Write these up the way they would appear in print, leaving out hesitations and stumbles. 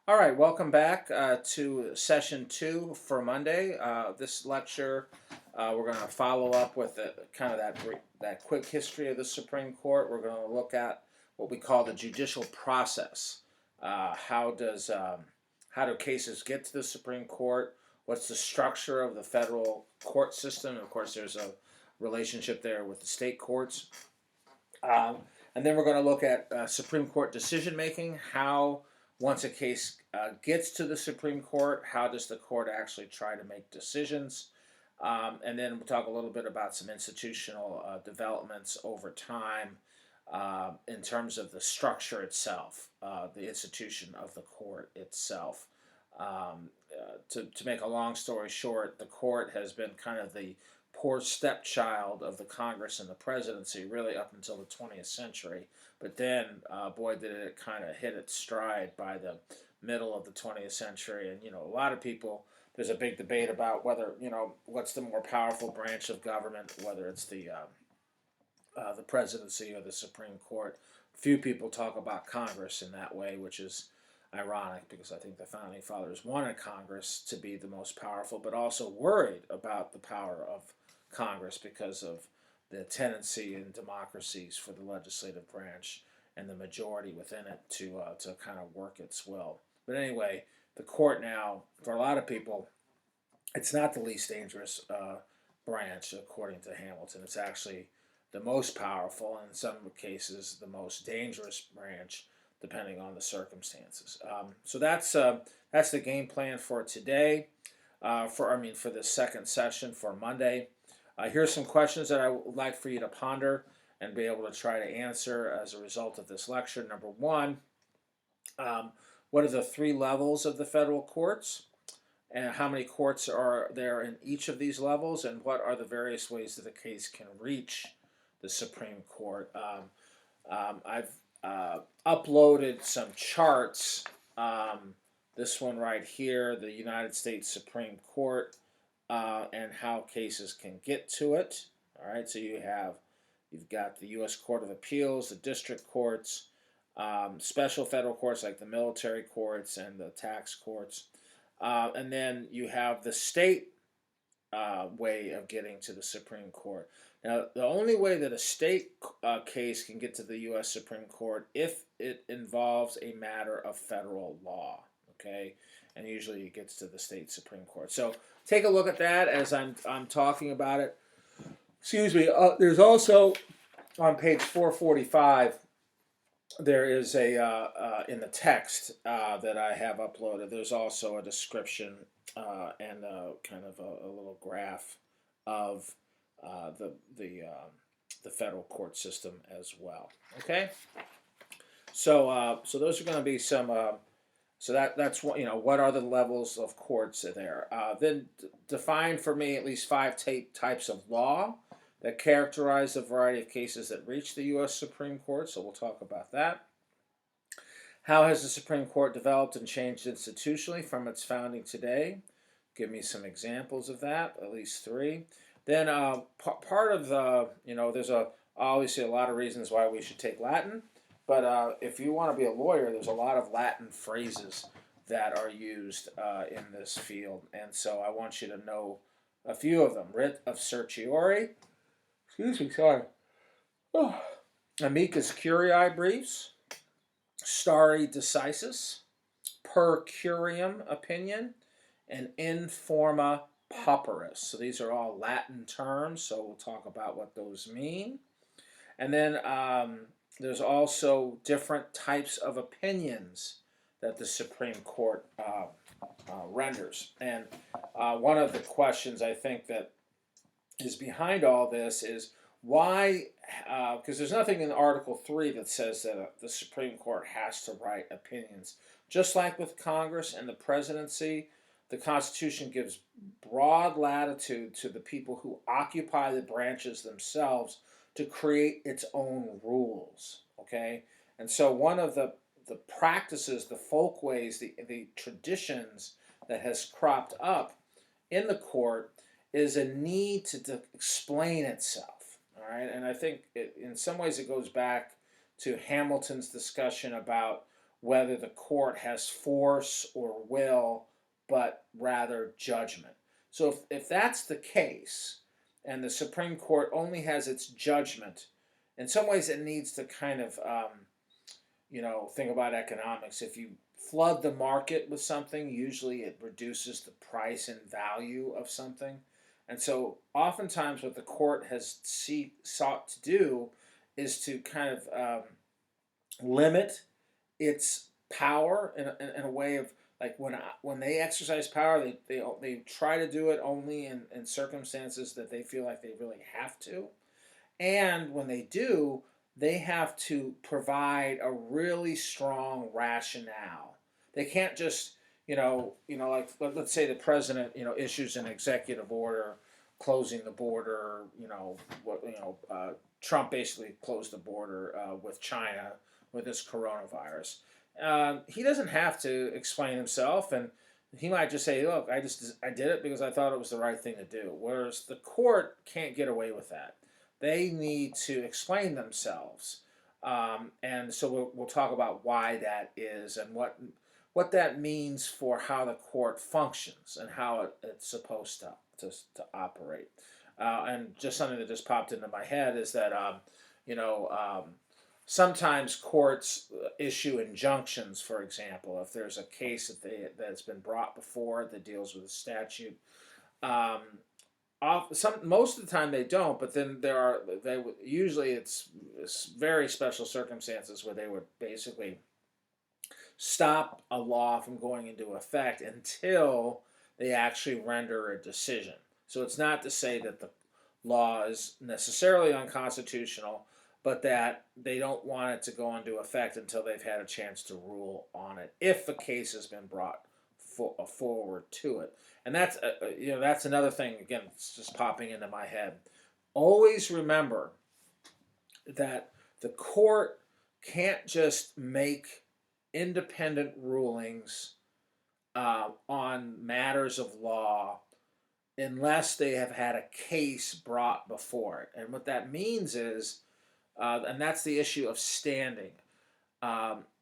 All right, welcome back to session two for Monday. This lecture, we're going to follow up with kind of that quick history of the Supreme Court. We're going to look at what we call the judicial process. How do cases get to the Supreme Court? What's the structure of the federal court system? And of course, there's a relationship there with the state courts. Um, and then we're going to look at Supreme Court decision making. How, once a case gets to the Supreme Court, how does the court actually try to make decisions? And then we'll talk a little bit about some institutional developments over time in terms of the structure itself, the institution of the court itself. To make a long story short, the court has been kind of the poor stepchild of the Congress and the presidency, really up until the 20th century. But then, boy, did it kind of hit its stride by the middle of the 20th century. And, a lot of people, there's a big debate about whether, what's the more powerful branch of government, whether it's the presidency or the Supreme Court. Few people talk about Congress in that way, which is ironic because I think the founding fathers wanted Congress to be the most powerful, but also worried about the power of Congress because of the tendency in democracies for the legislative branch and the majority within it to kind of work its will. But anyway, the court now, for a lot of people, it's not the least dangerous branch, according to Hamilton. It's actually the most powerful, and in some cases, the most dangerous branch, depending on the circumstances. So that's the game plan for today. For this second session for Monday. Here's some questions that I would like for you to ponder and be able to try to answer as a result of this lecture. Number one, what are the three levels of the federal courts? And how many courts are there in each of these levels? And what are the various ways that a case can reach the Supreme Court? I've uploaded some charts. This one right here, the United States Supreme Court, and how cases can get to it. All right, so you've got the U.S. Court of Appeals, the district courts, special federal courts like the military courts and the tax courts, and then you have the state way of getting to the Supreme Court. Now, the only way that a state case can get to the U.S. Supreme Court if it involves a matter of federal law, okay? And usually it gets to the state Supreme Court. So take a look at that as I'm talking about it. Excuse me. There's also on page 445. There is in the text that I have uploaded. There's also a description and kind of a little graph of the federal court system as well. Okay, so those are going to be some. That's what what are the levels of courts there? Then define for me at least five types of law that characterize the variety of cases that reach the U.S. Supreme Court. So we'll talk about that. How has the Supreme Court developed and changed institutionally from its founding today? Give me some examples of that, at least three. Then part of there's obviously a lot of reasons why we should take Latin, but if you want to be a lawyer, there's a lot of Latin phrases that are used in this field, and so I want you to know a few of them. Writ of certiorari, excuse me, sorry. Oh. Amicus curiae briefs, stare decisis, per curiam opinion, and in forma pauperis. So these are all Latin terms, so we'll talk about what those mean. And then there's also different types of opinions that the Supreme Court renders. And one of the questions I think that is behind all this is why, because there's nothing in Article 3 that says that the Supreme Court has to write opinions. Just like with Congress and the presidency, the Constitution gives broad latitude to the people who occupy the branches themselves to create its own rules, okay? And so one of the practices, the folkways, the traditions that has cropped up in the court is a need to explain itself, all right? And I think in some ways it goes back to Hamilton's discussion about whether the court has force or will, but rather judgment. So if that's the case, and the Supreme Court only has its judgment, in some ways it needs to kind of, think about economics. If you flood the market with something, usually it reduces the price and value of something. And so oftentimes what the court has sought to do is to kind of limit its power in a way of, like, when they exercise power, they try to do it only in circumstances that they feel like they really have to. And when they do, they have to provide a really strong rationale. They can't just, like, let's say the president, issues an executive order closing the border. Trump basically closed the border with China with this coronavirus. He doesn't have to explain himself, and he might just say, "Look, I did it because I thought it was the right thing to do." Whereas the court can't get away with that. They need to explain themselves, and so we'll talk about why that is and what that means for how the court functions and how it's supposed to operate. And just something that just popped into my head is that you know. Sometimes courts issue injunctions, for example, if there's a case that's been brought before that deals with a statute. Um, Most of the time they don't, but then usually it's very special circumstances where they would basically stop a law from going into effect until they actually render a decision. So it's not to say that the law is necessarily unconstitutional, but that they don't want it to go into effect until they've had a chance to rule on it, if a case has been brought forward to it. And that's another thing. Again, it's just popping into my head. Always remember that the court can't just make independent rulings on matters of law unless they have had a case brought before it. And what that means is, and that's the issue of standing.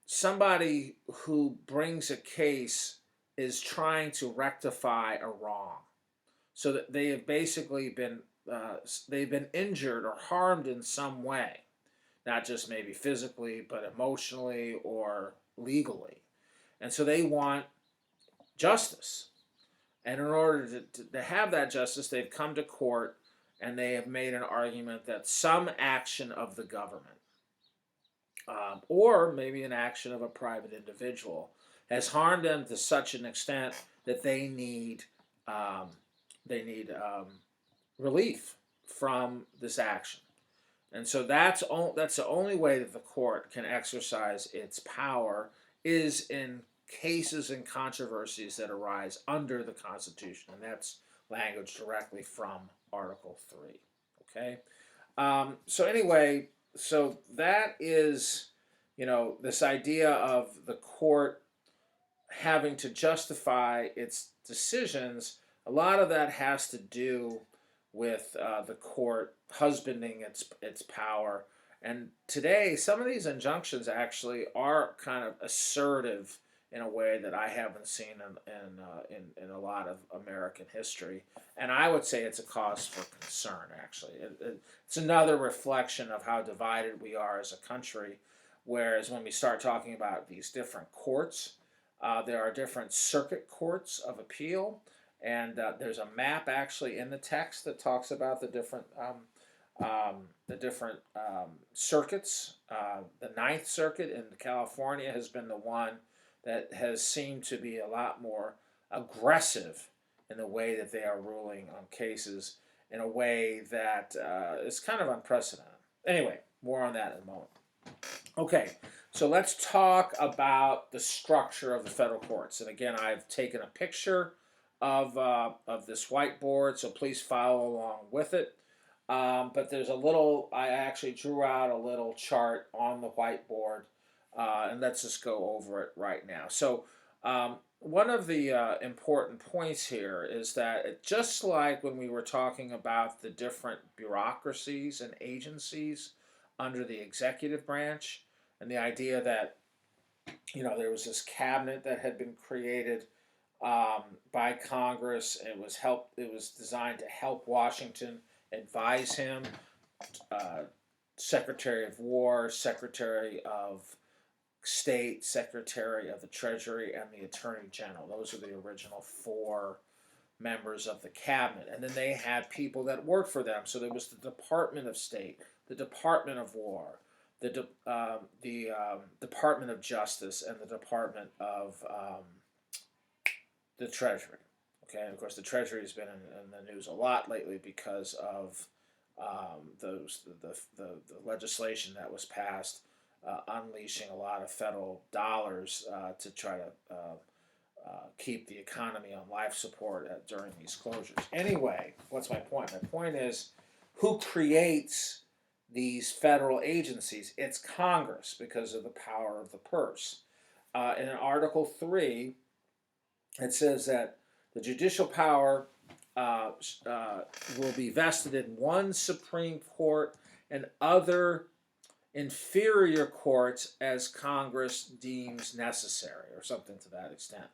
Somebody who brings a case is trying to rectify a wrong, so that they have basically they've been injured or harmed in some way, not just maybe physically, but emotionally or legally, and so they want justice. And in order to have that justice, they've come to court and they have made an argument that some action of the government, or maybe an action of a private individual, has harmed them to such an extent that they need relief from this action. And so that's the only way that the court can exercise its power, is in cases and controversies that arise under the Constitution, and that's language directly from Article 3. Okay? So anyway, so that is, this idea of the court having to justify its decisions. A lot of that has to do with the court husbanding its power. And today, some of these injunctions actually are kind of assertive in a way that I haven't seen in a lot of American history. And I would say it's a cause for concern, actually. It's another reflection of how divided we are as a country, whereas when we start talking about these different courts, there are different circuit courts of appeal, and there's a map actually in the text that talks about the different circuits. The Ninth Circuit in California has been the one that has seemed to be a lot more aggressive in the way that they are ruling on cases, in a way that is kind of unprecedented. Anyway, more on that in a moment. Okay, so let's talk about the structure of the federal courts. And again, I've taken a picture of this whiteboard, so please follow along with it. But I actually drew out a little chart on the whiteboard, and let's just go over it right now. So one of the important points here is that, just like when we were talking about the different bureaucracies and agencies under the executive branch, and the idea that there was this cabinet that had been created by Congress. It was designed to help Washington, advise him. Uh, Secretary of War, Secretary of State, Secretary of the Treasury, and the Attorney General. Those are the original four members of the cabinet. And then they had people that worked for them. So there was the Department of State, the Department of War, the Department of Justice, and the Department of the Treasury. Okay, and of course the Treasury has been in the news a lot lately because of the legislation that was passed unleashing a lot of federal dollars to try to keep the economy on life support during these closures. Anyway, what's my point? My point is, who creates these federal agencies? It's Congress because of the power of the purse. In Article 3, it says that the judicial power will be vested in one Supreme Court and other inferior courts as Congress deems necessary, or something to that extent.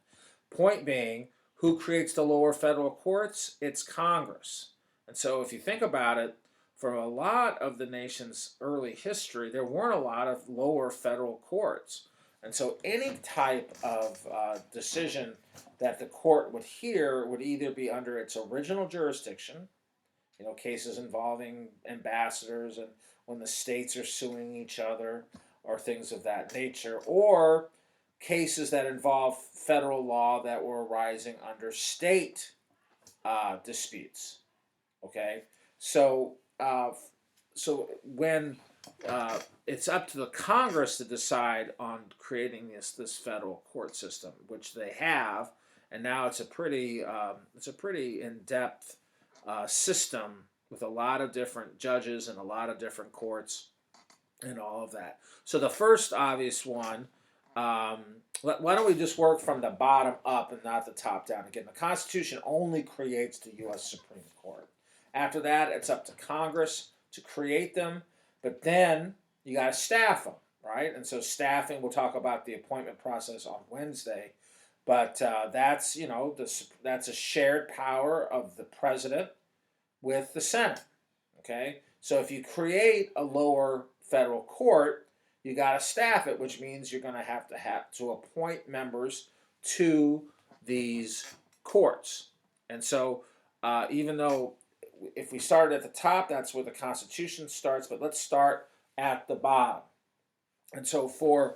Point being, who creates the lower federal courts? It's Congress. And so if you think about it, for a lot of the nation's early history, there weren't a lot of lower federal courts. And so any type of decision that the court would hear would either be under its original jurisdiction, cases involving ambassadors and when the states are suing each other or things of that nature, or cases that involve federal law that were arising under state disputes. Okay, so when it's up to the Congress to decide on creating this federal court system, which they have, and now it's a pretty in-depth system with a lot of different judges and a lot of different courts and all of that. So the first obvious one, why don't we just work from the bottom up and not the top down? Again, the Constitution only creates the U.S. Supreme Court. After that, it's up to Congress to create them, but then you got to staff them, right? And so staffing, we'll talk about the appointment process on Wednesday, but that's a shared power of the president with the Senate. Okay, so if you create a lower federal court, you got to staff it, which means you're going to have to appoint members to these courts. And so, even though if we started at the top, that's where the Constitution starts, but let's start at the bottom. And so, for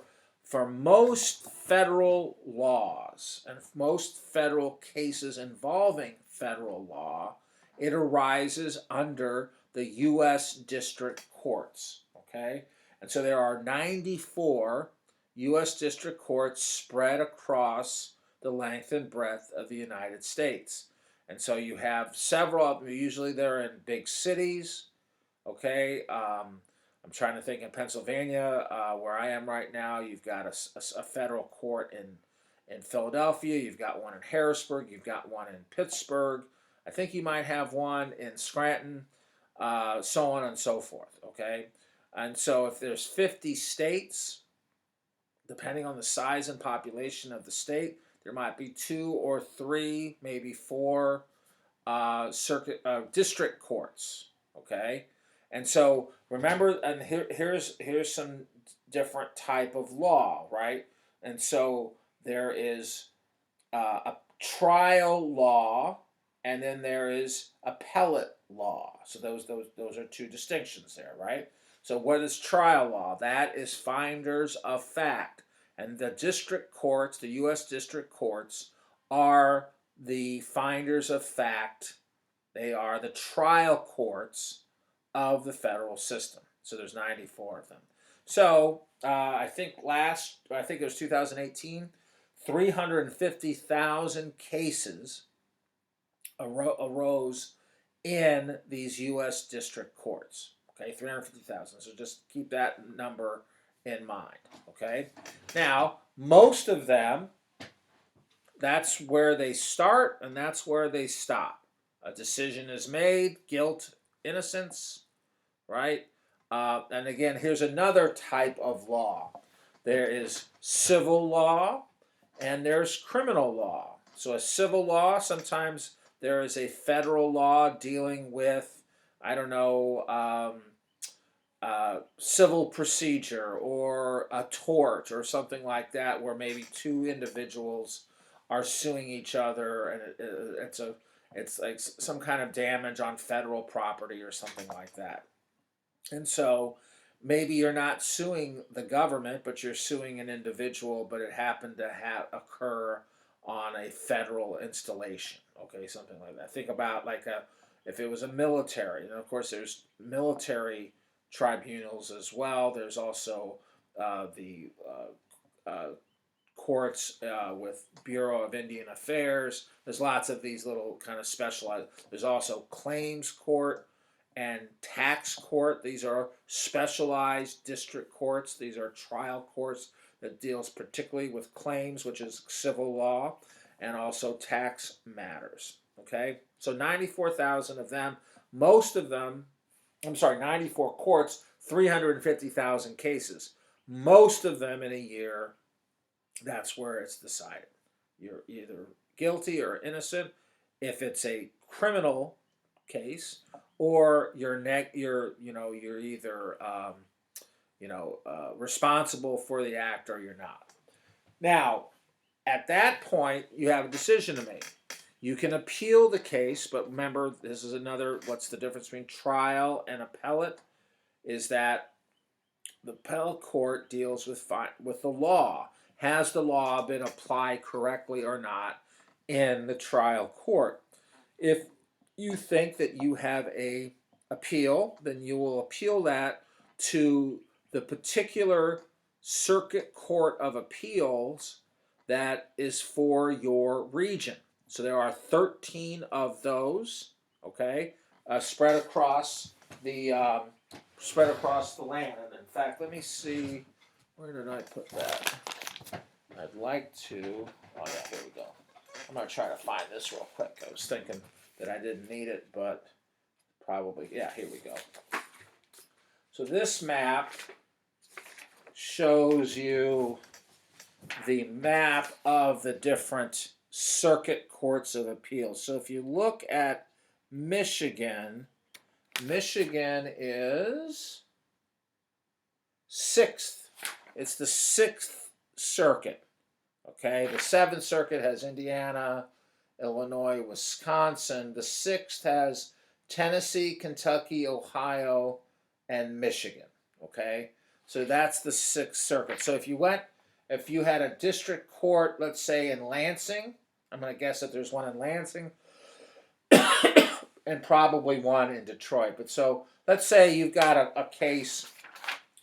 most federal laws and most federal cases involving federal law, it arises under the U.S. District Courts, okay? And so there are 94 U.S. District Courts spread across the length and breadth of the United States. And so you have several of them. Usually they're in big cities, okay? I'm trying to think in Pennsylvania, where I am right now, you've got a federal court in Philadelphia. You've got one in Harrisburg. You've got one in Pittsburgh. I think you might have one in Scranton, so on and so forth, okay? And so if there's 50 states, depending on the size and population of the state, there might be 2 or 3, maybe 4 district courts, okay? And so remember, and here's some different type of law, right? And so there is a trial law, and then there is appellate law. So those are two distinctions there, right? So what is trial law? That is finders of fact. And the district courts, the U.S. district courts, are the finders of fact. They are the trial courts of the federal system. So there's 94 of them. So I think it was 2018, 350,000 cases arose in these U.S. district courts. Okay, 350,000. So just keep that number in mind. Okay. Now, most of them, that's where they start and that's where they stop. A decision is made, guilt, innocence, right? And again, here's another type of law. There is civil law and there's criminal law. So a civil law, sometimes there is a federal law dealing with, I don't know, civil procedure or a tort or something like that, where maybe two individuals are suing each other, and it's like some kind of damage on federal property or something like that. And so maybe you're not suing the government, but you're suing an individual, but it happened to occur on a federal installation. Okay, something like that. Think about like if it was a military, and of course there's military tribunals as well. There's also the courts with Bureau of Indian Affairs. There's lots of these little kind of specialized. There's also claims court and tax court. These are specialized district courts. These are trial courts that deals particularly with claims, which is civil law, and also tax matters. Okay, so 94,000 of them. Most of them, 94 courts, 350,000 cases. Most of them in a year, that's where it's decided. You're either guilty or innocent. If it's a criminal case, or you're either responsible for the act or you're not. Now, at that point, you have a decision to make. You can appeal the case, but remember, this is another. What's the difference between trial and appellate? Is that the appellate court deals with the law. Has the law been applied correctly or not in the trial court? If you think that you have a appeal, then you will appeal that to the particular circuit court of appeals that is for your region. So there are 13 of those, okay, spread across the land. And in fact, let me see, where did I put that? I'd like to. Oh yeah, here we go. I'm gonna try to find this real quick. I was thinking that I didn't need it, but probably, yeah, here we go. So this map shows you the map of the different circuit courts of appeals. So if you look at Michigan, Michigan is 6th. It's the 6th circuit. Okay, the 7th circuit has Indiana, Illinois, Wisconsin. The 6th has Tennessee, Kentucky, Ohio, and Michigan. Okay, so that's the 6th circuit. So if you had a district court, let's say in Lansing, I'm going to guess that there's one in Lansing, and probably one in Detroit. But so let's say you've got a case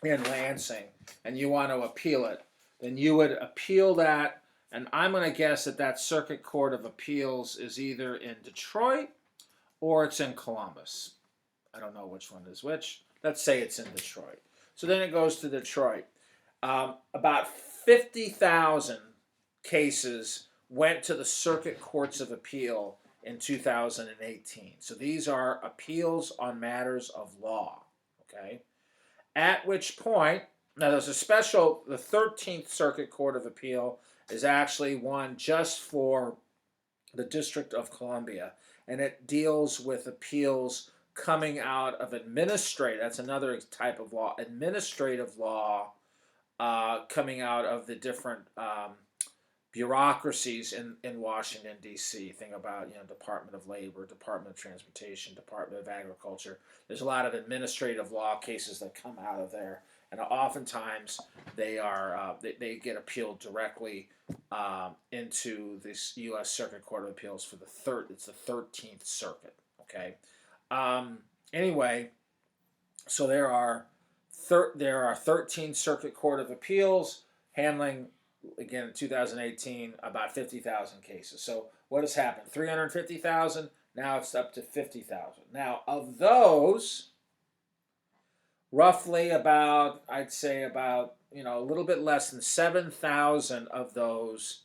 in Lansing and you want to appeal it, then you would appeal that, and I'm going to guess that that circuit court of appeals is either in Detroit or it's in Columbus. I don't know which one is which. Let's say it's in Detroit. So then it goes to Detroit. About 50,000 cases went to the circuit courts of appeal in 2018. So these are appeals on matters of law. Okay? At which point, now there's a special, the 13th Circuit Court of Appeal is actually one just for the District of Columbia, and it deals with appeals coming out of administrative, that's another type of law, administrative law coming out of the different bureaucracies in Washington, D.C. Think about, Department of Labor, Department of Transportation, Department of Agriculture. There's a lot of administrative law cases that come out of there, and oftentimes they get appealed directly into this U.S. Circuit Court of Appeals for it's the 13th Circuit. Okay. Anyway, so there are 13 Circuit Court of Appeals handling, again, in 2018, about 50,000 cases. So what has happened? 350,000, now it's up to 50,000. Now, of those, roughly about, I'd say about, a little bit less than 7,000 of those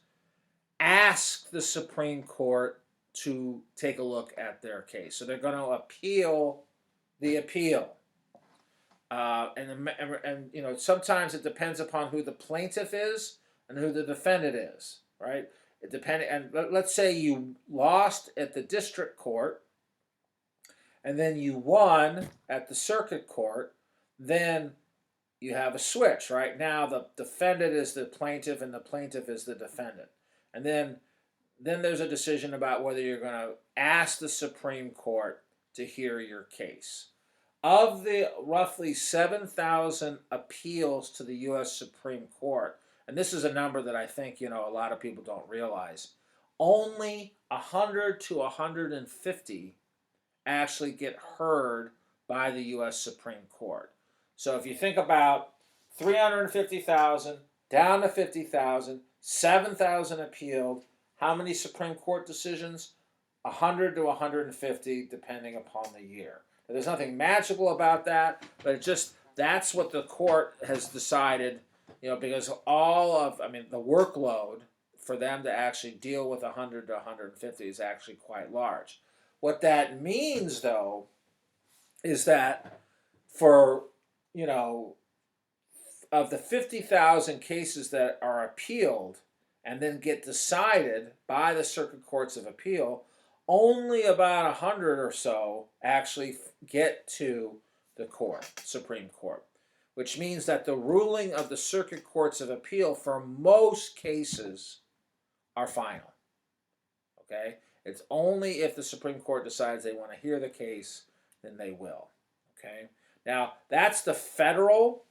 ask the Supreme Court to take a look at their case. So they're going to appeal the appeal. And you know, sometimes it depends upon who the plaintiff is and who the defendant is, right? It depends. And let's say you lost at the district court, and then you won at the circuit court. Then you have a switch, right? Now the defendant is the plaintiff, and the plaintiff is the defendant, and then there's a decision about whether you're going to ask the Supreme Court to hear your case. Of the roughly 7,000 appeals to the U.S. Supreme Court, and this is a number that I think, you know, a lot of people don't realize, only 100 to 150 actually get heard by the U.S. Supreme Court. So if you think about 350,000 down to 50,000, 7,000 appealed, how many Supreme Court decisions? 100 to 150, depending upon the year. There's nothing magical about that, but that's what the court has decided, you know, because the workload for them to actually deal with 100 to 150 is actually quite large. What that means, though, is that for, you know, of the 50,000 cases that are appealed and then get decided by the circuit courts of appeal, only about 100 or so actually get to the Supreme Court, which means that the ruling of the circuit courts of appeal for most cases are final. Okay? It's only if the Supreme Court decides they want to hear the case, then they will. Okay? Now, that's the federal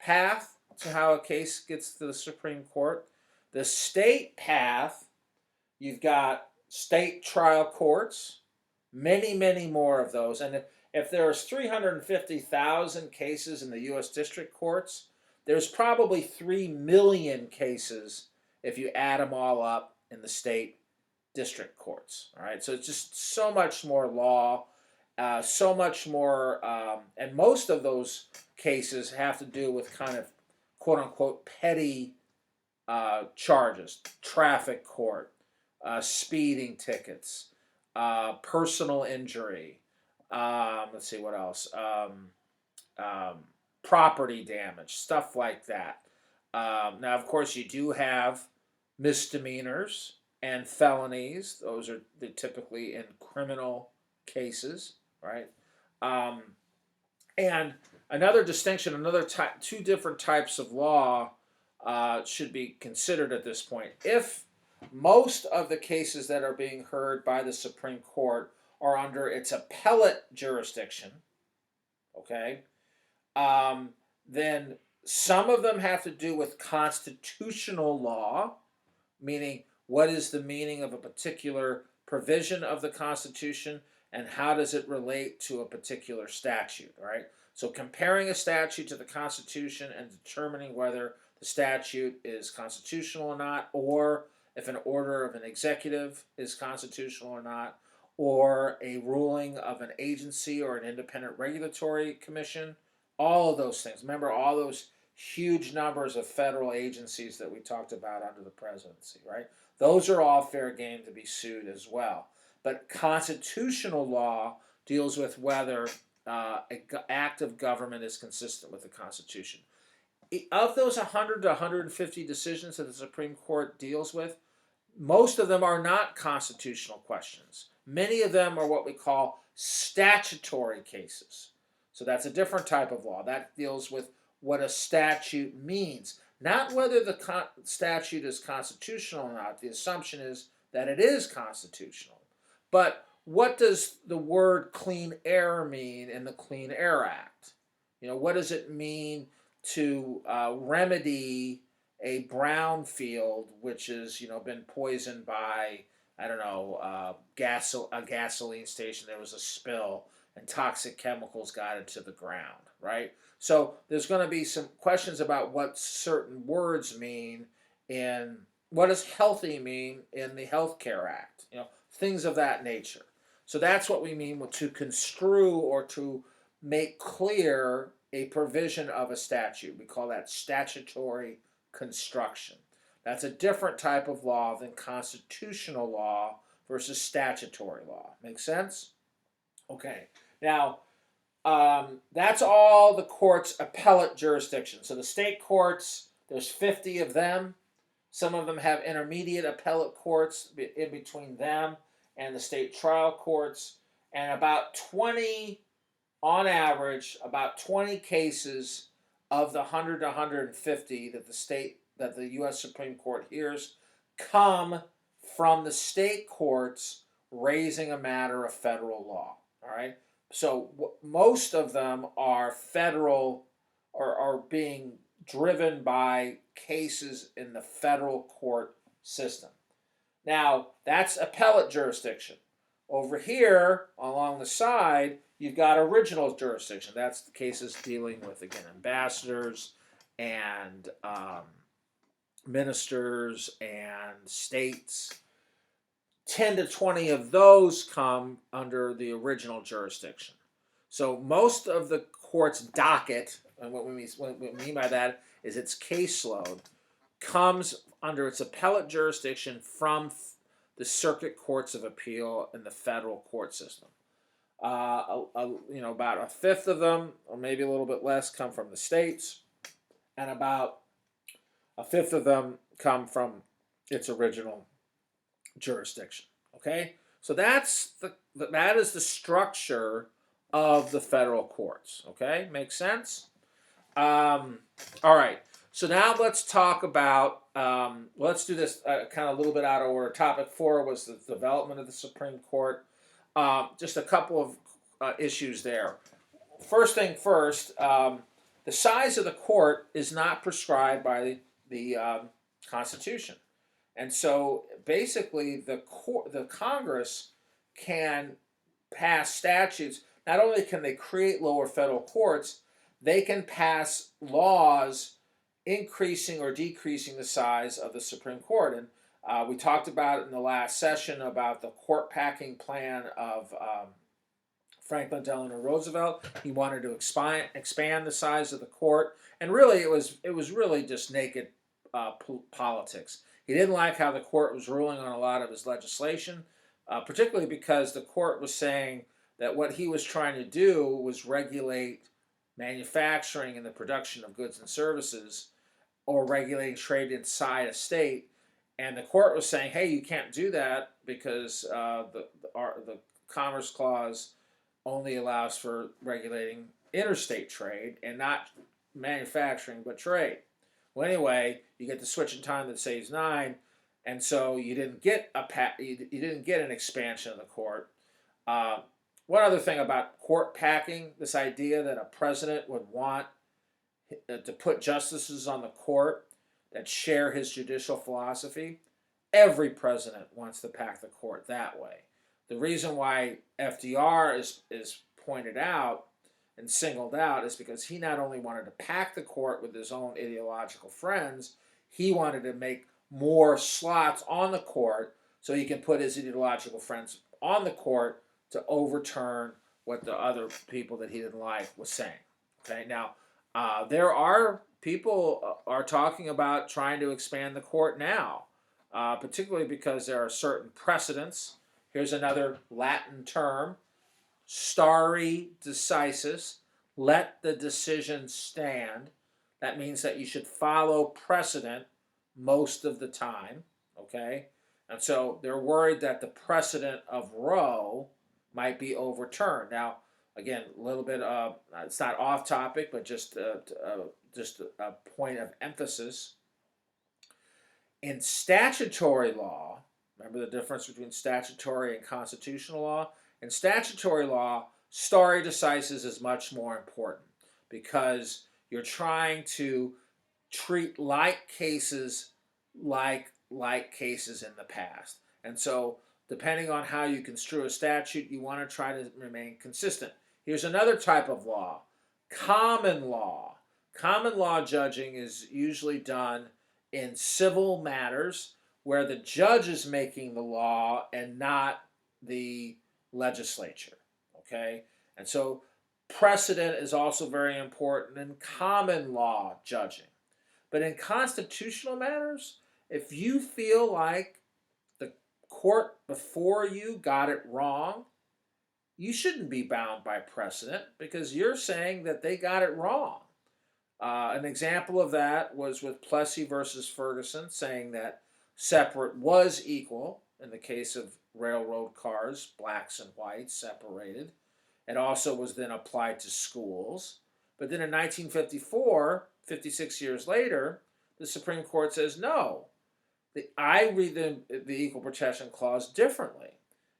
path to how a case gets to the Supreme Court. The state path, you've got state trial courts, many, many more of those. And if there's 350,000 cases in the U.S. district courts, there's probably 3 million cases if you add them all up in the state district courts. All right, so it's just so much more law, so much more, and most of those cases have to do with kind of quote unquote petty charges, traffic court, speeding tickets, personal injury. Let's see what else. Property damage, stuff like that. Now, of course, you do have misdemeanors and felonies. Those are typically in criminal cases, right? And another distinction, two different types of law should be considered at this point. If most of the cases that are being heard by the Supreme Court are under its appellate jurisdiction, okay, then some of them have to do with constitutional law, meaning what is the meaning of a particular provision of the Constitution and how does it relate to a particular statute, right? So comparing a statute to the Constitution and determining whether the statute is constitutional or not, or if an order of an executive is constitutional or not, or a ruling of an agency or an independent regulatory commission, all of those things. Remember all those huge numbers of federal agencies that we talked about under the presidency, right? Those are all fair game to be sued as well. But constitutional law deals with whether an act of government is consistent with the Constitution. Of those 100 to 150 decisions that the Supreme Court deals with, most of them are not constitutional questions. Many of them are what we call statutory cases. So that's a different type of law. That deals with what a statute means. Not whether the statute is constitutional or not. The assumption is that it is constitutional. But what does the word clean air mean in the Clean Air Act? You know, what does it mean to remedy a brownfield which has, you know, been poisoned by, I don't know, a gasoline station? There was a spill and toxic chemicals got into the ground, right? So there's going to be some questions about what certain words mean in what does healthy mean in the Health Care Act, you know, things of that nature. So that's what we mean with to construe or to make clear a provision of a statute. We call that statutory construction. That's a different type of law than constitutional law versus statutory law. Make sense? Okay. Now, That's all the court's appellate jurisdiction. So the state courts, there's 50 of them. Some of them have intermediate appellate courts in between them and the state trial courts, and about 20, on average, about 20 cases of the 100 to 150 that the U.S. Supreme Court hears come from the state courts raising a matter of federal law. All right, so most of them are federal, or are being driven by cases in the federal court system. Now, that's appellate jurisdiction. Over here, along the side, you've got original jurisdiction. That's the cases dealing with, again, ambassadors and ministers and states. 10 to 20 of those come under the original jurisdiction. So most of the court's docket, and what we mean by that is its caseload, comes under its appellate jurisdiction from the circuit courts of appeal in the federal court system. About a fifth of them, or maybe a little bit less, come from the states, and about a fifth of them come from its original jurisdiction. Okay, so that is the structure of the federal courts. Okay, makes sense. All right. So now let's talk about. Let's do this kind of a little bit out of order. Topic 4 was the development of the Supreme Court. Just a couple of issues there. First thing first, the size of the court is not prescribed by the Constitution. And so basically the Congress can pass statutes. Not only can they create lower federal courts, they can pass laws increasing or decreasing the size of the Supreme Court. And we talked about it in the last session about the court packing plan of Franklin Delano Roosevelt. He wanted to expand the size of the court, and really it was really just naked politics. He didn't like how the court was ruling on a lot of his legislation, particularly because the court was saying that what he was trying to do was regulate manufacturing and the production of goods and services, or regulating trade inside a state. And the court was saying, hey, you can't do that because the Commerce Clause only allows for regulating interstate trade and not manufacturing but trade. Well, anyway, you get the switch in time that saves 9, and so you didn't get an expansion of the court. One other thing about court packing, this idea that a president would want to put justices on the court that share his judicial philosophy. Every president wants to pack the court that way. The reason why FDR is pointed out and singled out is because he not only wanted to pack the court with his own ideological friends, he wanted to make more slots on the court so he can put his ideological friends on the court to overturn what the other people that he didn't like was saying. Okay, now there are people are talking about trying to expand the court now, particularly because there are certain precedents. Here's another Latin term: stare decisis, let the decision stand. That means that you should follow precedent most of the time, okay? And so they're worried that the precedent of Roe might be overturned. Now, again, a little bit of, it's not off topic, but just a point of emphasis. In statutory law, remember the difference between statutory and constitutional law? In statutory law, stare decisis is much more important because you're trying to treat like cases like cases in the past. And so, depending on how you construe a statute, you want to try to remain consistent. Here's another type of law: common law. Common law judging is usually done in civil matters where the judge is making the law and not the legislature. Okay? And so precedent is also very important in common law judging. But in constitutional matters, if you feel like the court before you got it wrong, you shouldn't be bound by precedent because you're saying that they got it wrong. An example of that was with Plessy versus Ferguson, saying that separate was equal in the case of railroad cars, blacks and whites separated. It also was then applied to schools. But then in 1954, 56 years later, the Supreme Court says no. I read the Equal Protection Clause differently.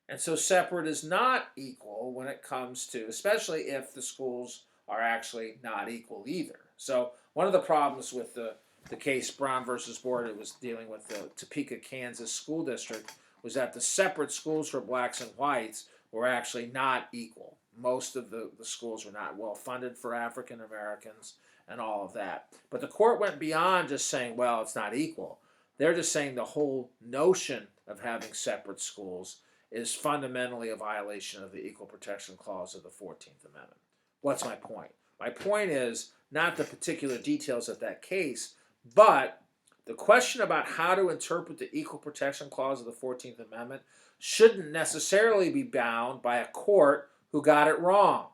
And so separate is not equal when it comes to, especially if the schools are actually not equal either. So one of the problems with the case Brown versus Board, it was dealing with the Topeka, Kansas school district, was that the separate schools for blacks and whites were actually not equal. Most of the schools were not well funded for African Americans and all of that. But the court went beyond just saying, well, it's not equal. They're just saying the whole notion of having separate schools is fundamentally a violation of the Equal Protection Clause of the 14th Amendment. What's my point? My point is not the particular details of that case, but the question about how to interpret the Equal Protection Clause of the 14th Amendment shouldn't necessarily be bound by a court who got it wrong.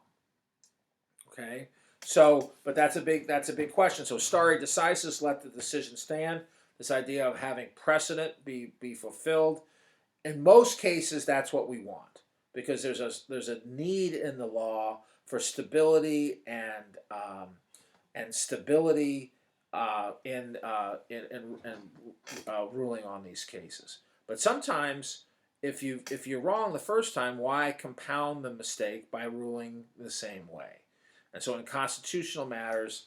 Okay? So, but that's a big question. So stare decisis, let the decision stand. This idea of having precedent be fulfilled. In most cases, that's what we want because there's a need in the law for stability and stability in ruling on these cases. But sometimes, if you're wrong the first time, why compound the mistake by ruling the same way? And so, in constitutional matters,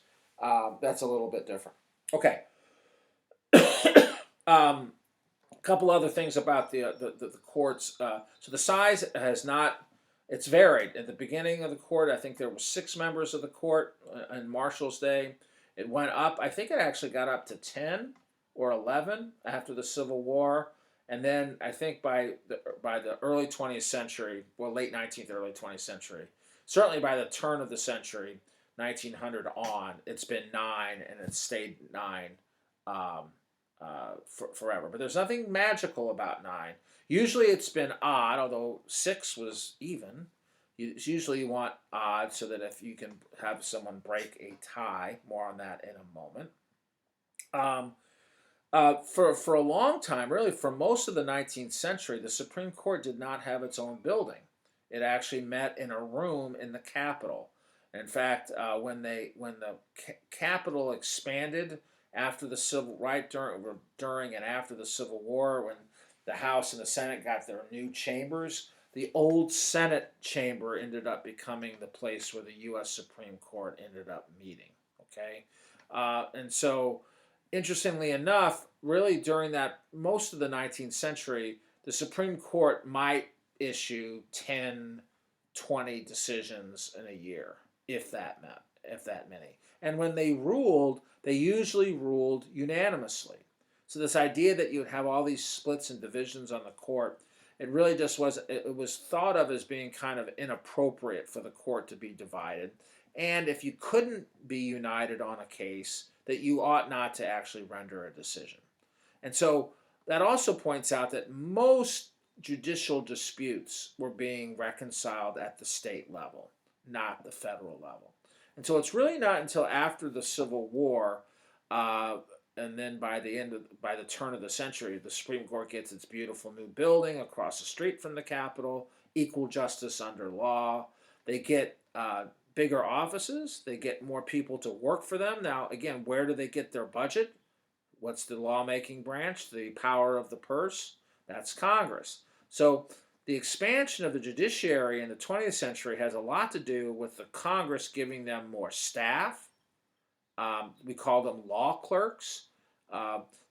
that's a little bit different. Okay. A couple other things about the courts. So the size has not, it's varied. At the beginning of the court, I think there were 6 members of the court in Marshall's day. It went up, I think it actually got up to 10 or 11 after the Civil War. And then I think by the early 20th century, well, late 19th, early 20th century, certainly by the turn of the century, 1900 on, it's been 9 and it's stayed 9 forever. But there's nothing magical about 9. Usually it's been odd, although 6 was even. Usually you want odd so that if you can have someone break a tie. More on that in a moment. For a long time, really for most of the 19th century, the Supreme Court did not have its own building. It actually met in a room in the Capitol. In fact, when the Capitol expanded after the Civil during and after the Civil War, when the House and the Senate got their new chambers, the old Senate chamber ended up becoming the place where the U.S. Supreme Court ended up meeting. Okay, and so interestingly enough, really during that most of the 19th century, the Supreme Court might issue 10, 20 decisions in a year, if that many. And when they ruled, they usually ruled unanimously. So this idea that you would have all these splits and divisions on the court, it really just it was thought of as being kind of inappropriate for the court to be divided. And if you couldn't be united on a case, that you ought not to actually render a decision. And so that also points out that most judicial disputes were being reconciled at the state level, not the federal level. And so it's really not until after the Civil War, and then by the turn of the century, the Supreme Court gets its beautiful new building across the street from the Capitol, equal justice under law. They get bigger offices. They get more people to work for them. Now, again, where do they get their budget? What's the lawmaking branch? The power of the purse? That's Congress. So the expansion of the judiciary in the 20th century has a lot to do with the Congress giving them more staff. We call them law clerks.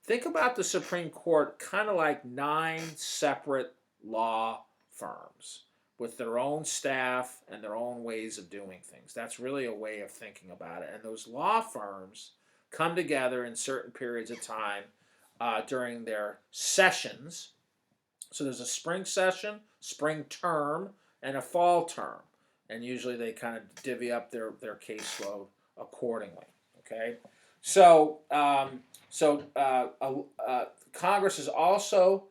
Think about the Supreme Court kind of like 9 separate law firms with their own staff and their own ways of doing things. That's really a way of thinking about it. And those law firms come together in certain periods of time during their sessions. So there's a spring session, spring term, and a fall term. And usually they kind of divvy up their caseload accordingly. Okay? So Congress has also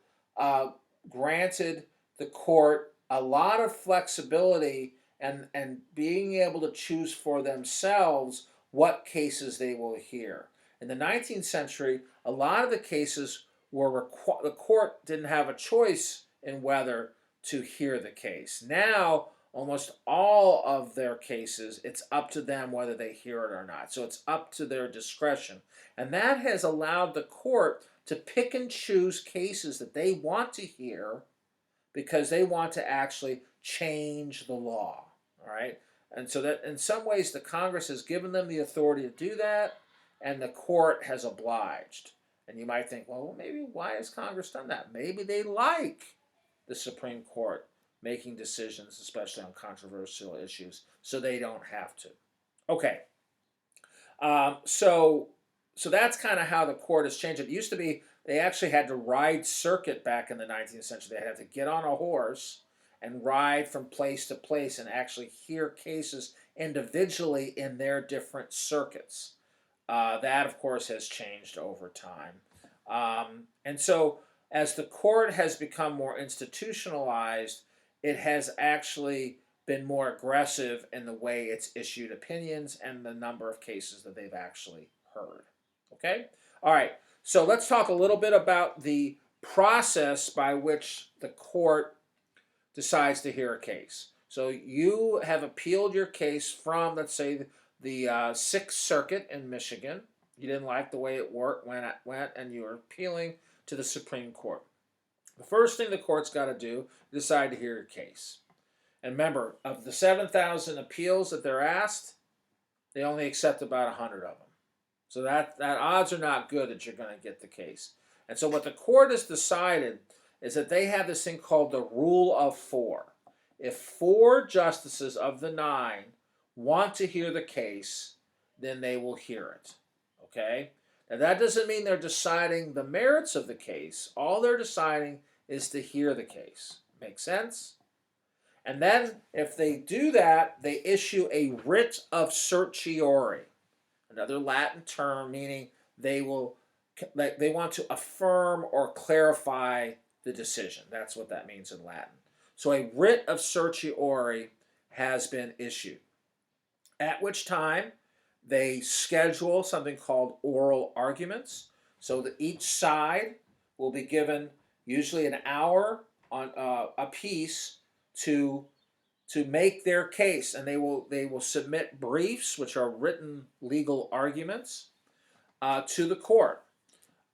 granted the court a lot of flexibility and being able to choose for themselves what cases they will hear. In the 19th century, a lot of the cases were the court didn't have a choice in whether to hear the case. Now, almost all of their cases, it's up to them whether they hear it or not. So it's up to their discretion. And that has allowed the court to pick and choose cases that they want to hear because they want to actually change the law. All right? And so that in some ways the Congress has given them the authority to do that, and the court has obliged. And you might think, well, maybe why has Congress done that? Maybe they like the Supreme Court making decisions, especially on controversial issues, so they don't have to. Okay, so that's kind of how the court has changed. It used to be they actually had to ride circuit back in the 19th century. They had to get on a horse and ride from place to place and actually hear cases individually in their different circuits. That, of course, has changed over time. And so as the court has become more institutionalized, it has actually been more aggressive in the way it's issued opinions and the number of cases that they've actually heard. Okay? All right. So let's talk a little bit about the process by which the court decides to hear a case. So you have appealed your case from, let's say, the Sixth Circuit in Michigan. You didn't like the way it went, and you were appealing to the Supreme Court. The first thing the court's got to do is decide to hear your case. And remember, of the 7,000 appeals that they're asked, they only accept about 100 of them. So that odds are not good that you're going to get the case. And so what the court has decided is that they have this thing called the rule of 4. If 4 justices of the 9 want to hear the case, then they will hear it. Okay? Now that doesn't mean they're deciding the merits of the case. All they're deciding is to hear the case. Make sense? And then if they do that, they issue a writ of certiorari, another Latin term meaning they want to affirm or clarify the decision. That's what that means in Latin. So a writ of certiorari has been issued, at which time they schedule something called oral arguments, so that each side will be given usually an hour on a piece to make their case, and they will submit briefs, which are written legal arguments, to the court.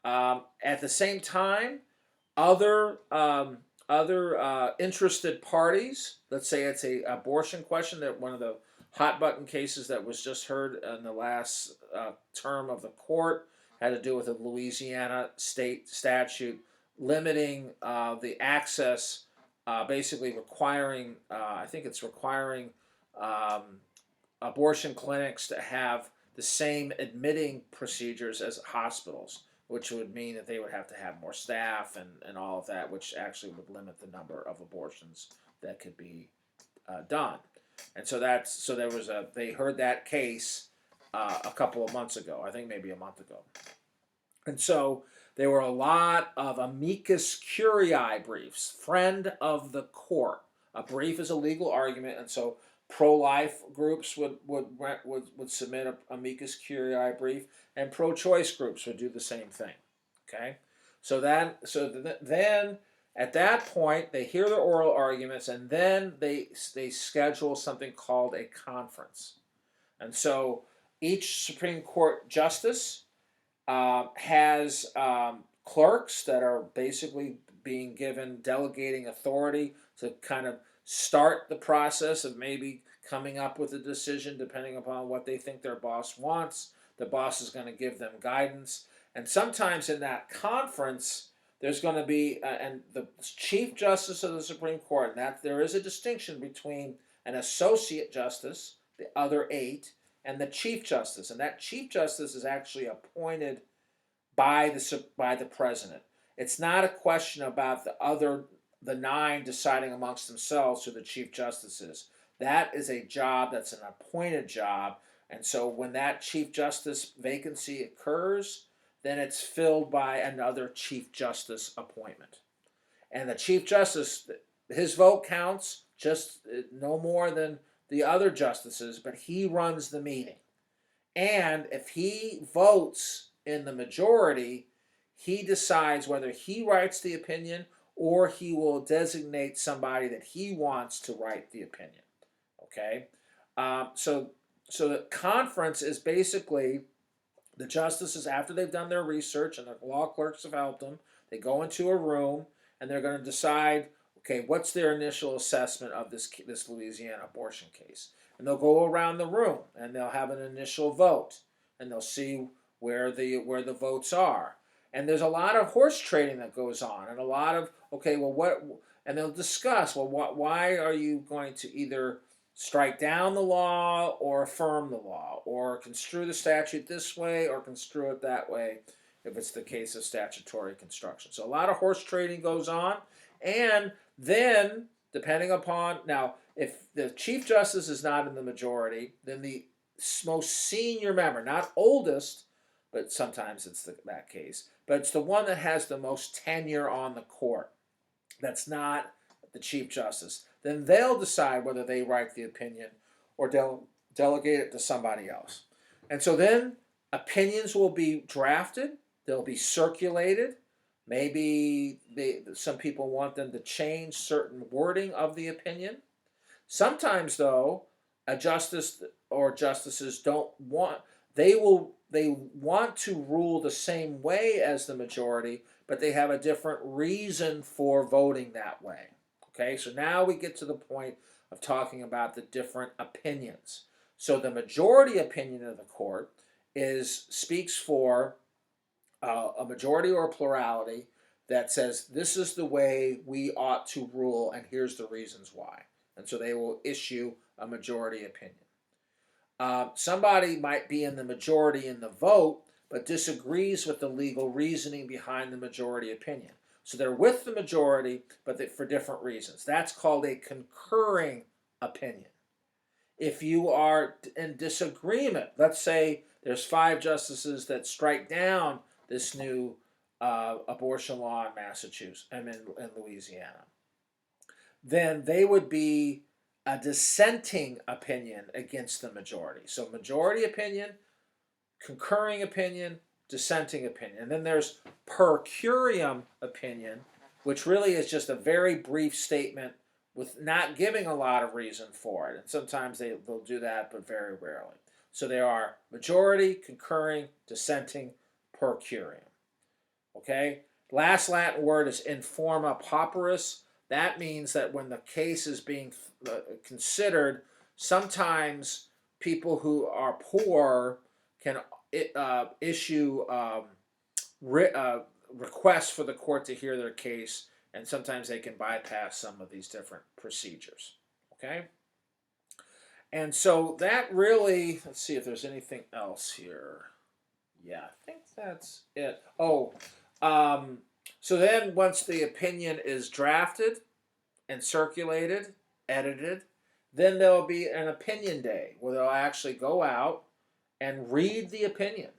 At the same time, other interested parties, let's say it's a abortion question, that one of the hot button cases that was just heard in the last term of the court had to do with a Louisiana state statute limiting the access, basically requiring, I think it's requiring abortion clinics to have the same admitting procedures as hospitals, which would mean that they would have to have more staff and all of that, which actually would limit the number of abortions that could be done. And so they heard that case a couple of months ago, I think maybe a month ago. And so there were a lot of amicus curiae briefs, friend of the court. A brief is a legal argument, and so pro-life groups would submit an amicus curiae brief, and pro-choice groups would do the same thing. Okay, so then at that point they hear the oral arguments, and then they schedule something called a conference. And so each Supreme Court justice has clerks that are basically being given delegating authority to kind of start the process of maybe coming up with a decision depending upon what they think their boss wants. The boss is going to give them guidance. And sometimes in that conference, there's going to be, and the Chief Justice of the Supreme Court, and that there is a distinction between an associate justice, the other 8, and the Chief Justice. And that Chief Justice is actually appointed by the President. It's not a question about the 9 deciding amongst themselves who the Chief Justice is. That is a job that's an appointed job. And so when that Chief Justice vacancy occurs, then it's filled by another Chief Justice appointment. And the Chief Justice his vote counts just no more than the other justices, but he runs the meeting. And if he votes in the majority, he decides whether he writes the opinion or he will designate somebody that he wants to write the opinion. Okay, so the conference is basically the justices, after they've done their research and the law clerks have helped them, they go into a room and they're going to decide, okay, what's their initial assessment of this Louisiana abortion case, and they'll go around the room and they'll have an initial vote and they'll see where the votes are. And there's a lot of horse trading that goes on, and a lot of, okay, well, what, and they'll discuss, well, why are you going to either strike down the law or affirm the law, or construe the statute this way or construe it that way if it's the case of statutory construction. So a lot of horse trading goes on, and then depending upon, now if the Chief Justice is not in the majority, then the most senior member, not oldest, but sometimes it's that case, but it's the one that has the most tenure on the court, that's not the Chief Justice, then they'll decide whether they write the opinion or delegate it to somebody else. And so then opinions will be drafted, they'll be circulated. Maybe some people want them to change certain wording of the opinion. Sometimes, though, a justice or justices don't want, they want to rule the same way as the majority, but they have a different reason for voting that way. Okay, so now we get to the point of talking about the different opinions. So the majority opinion of the court speaks for a majority or a plurality that says this is the way we ought to rule, and here's the reasons why. And so they will issue a majority opinion. Somebody might be in the majority in the vote, but disagrees with the legal reasoning behind the majority opinion. So they're with the majority, but for different reasons. That's called a concurring opinion. If you are in disagreement, let's say there's 5 justices that strike down this new abortion law in Massachusetts and in Louisiana, then they would be a dissenting opinion against the majority. So majority opinion, concurring opinion, dissenting opinion. And then there's per curiam opinion, which really is just a very brief statement with not giving a lot of reason for it. And sometimes they'll do that, but very rarely. So there are majority, concurring, dissenting, per curiam. Okay? Last Latin word is in forma pauperis. That means that when the case is being considered, sometimes people who are poor can issue requests for the court to hear their case, and sometimes they can bypass some of these different procedures. Okay? And so that really, let's see if there's anything else here. Yeah, I think that's it. So then once the opinion is drafted and circulated, edited, then there'll be an opinion day where they'll actually go out and read the opinion.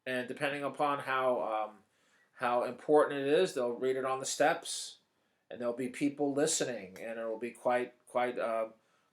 And depending upon how important it is, they'll read it on the steps, and there'll be people listening, and it'll be quite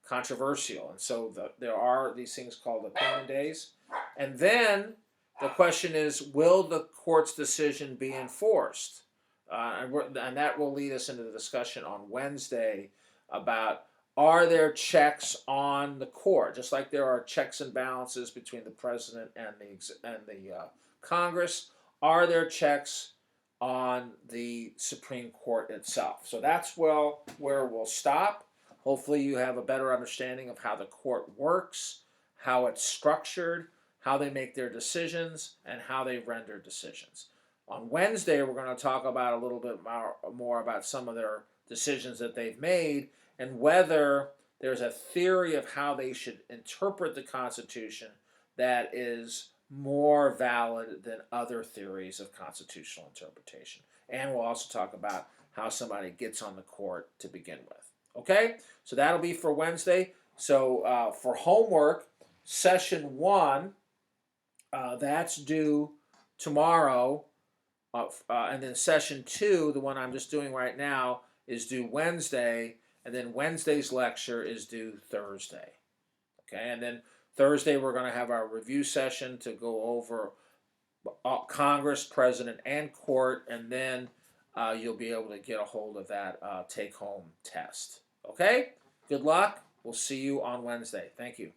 controversial. And so there are these things called opinion days. And then the question is, will the court's decision be enforced? And that will lead us into the discussion on Wednesday about, are there checks on the court? Just like there are checks and balances between the president and the Congress, are there checks on the Supreme Court itself? So that's where we'll stop. Hopefully you have a better understanding of how the court works, how it's structured, how they make their decisions, and how they render decisions. On Wednesday, we're going to talk about a little bit more about some of their decisions that they've made, and whether there's a theory of how they should interpret the Constitution that is more valid than other theories of constitutional interpretation. And we'll also talk about how somebody gets on the court to begin with. Okay? So that'll be for Wednesday. So for homework, session 1, that's due tomorrow. And then session 2, the one I'm just doing right now, is due Wednesday, and then Wednesday's lecture is due Thursday. Okay, and then Thursday we're going to have our review session to go over Congress, President, and Court, and then you'll be able to get a hold of that take-home test. Okay? Good luck. We'll see you on Wednesday. Thank you.